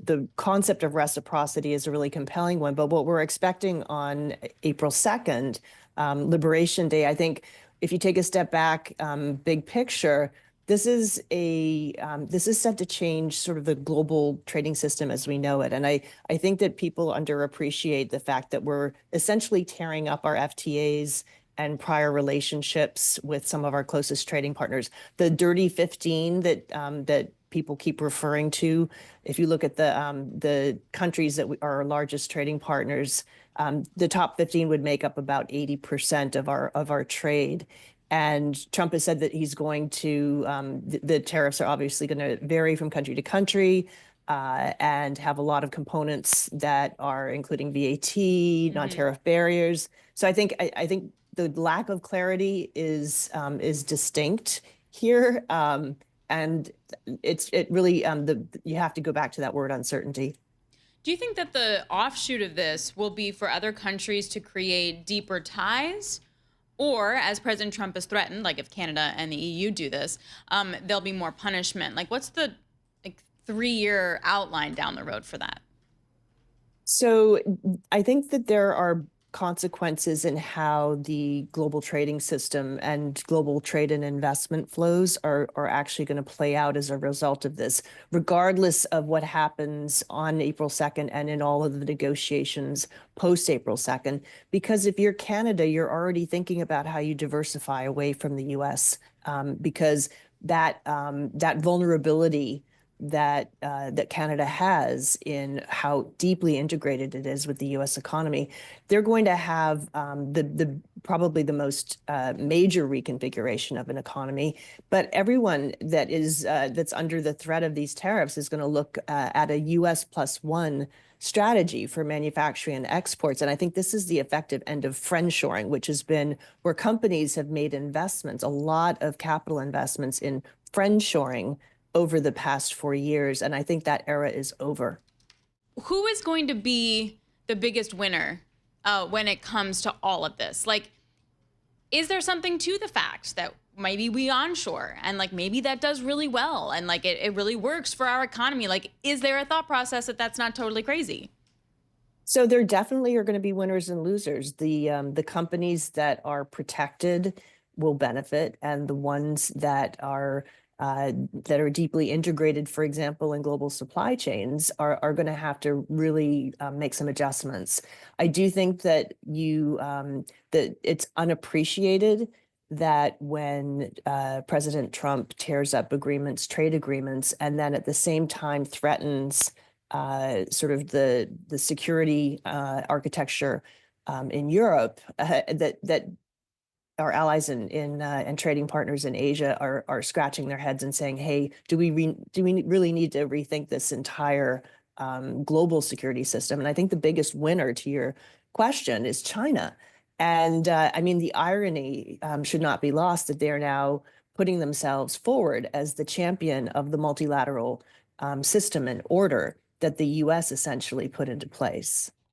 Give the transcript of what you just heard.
the concept of reciprocity is a really compelling one. But what we're expecting on April 2nd, Liberation Day, I think if you take a step back, big picture, this is set to change sort of the global trading system as we know it. And I think that people underappreciate the fact that we're essentially tearing up our FTAs and prior relationships with some of our closest trading partners. The dirty 15 that people keep referring to, if you look at the countries that are our largest trading partners, the top 15 would make up about 80% of our trade. And Trump has said that he's going to, the tariffs are obviously going to vary from country to country and have a lot of components that are including VAT, non-tariff barriers. So I think the lack of clarity is distinct here, and it really you have to go back to that word uncertainty. Do you think that the offshoot of this will be for other countries to create deeper ties? Or, as President Trump has threatened, like if Canada and the EU do this, there'll be more punishment. Like, what's the 3-year outline down the road for that? So I think that there are consequences in how the global trading system and global trade and investment flows are actually going to play out as a result of this, regardless of what happens on April 2nd and in all of the negotiations post April 2nd. Because if you're Canada, you're already thinking about how you diversify away from the US, because that vulnerability that Canada has in how deeply integrated it is with the U.S. economy, they're going to have probably the most major reconfiguration of an economy. But everyone that is that's under the threat of these tariffs is going to look at a U.S. +1 strategy for manufacturing and exports. And I think this is the effective end of friendshoring, which has been where companies have made investments, a lot of capital investments in friendshoring over the past 4 years. And I think that era is over. Who is going to be the biggest winner when it comes to all of this? Like, is there something to the fact that maybe we onshore and like maybe that does really well and like it really works for our economy? Like, is there a thought process that that's not totally crazy? So there definitely are going to be winners and losers. The companies that are protected will benefit, and the ones that are deeply integrated, for example, in global supply chains, are going to have to really make some adjustments. I do think that that it's unappreciated that when President Trump tears up trade agreements, and then at the same time threatens sort of the security architecture in Europe, that our allies and trading partners in Asia are scratching their heads and saying, "Hey, do we really need to rethink this entire global security system?" And I think the biggest winner to your question is China. And I mean, the irony should not be lost that they're now putting themselves forward as the champion of the multilateral system and order that the U.S. essentially put into place.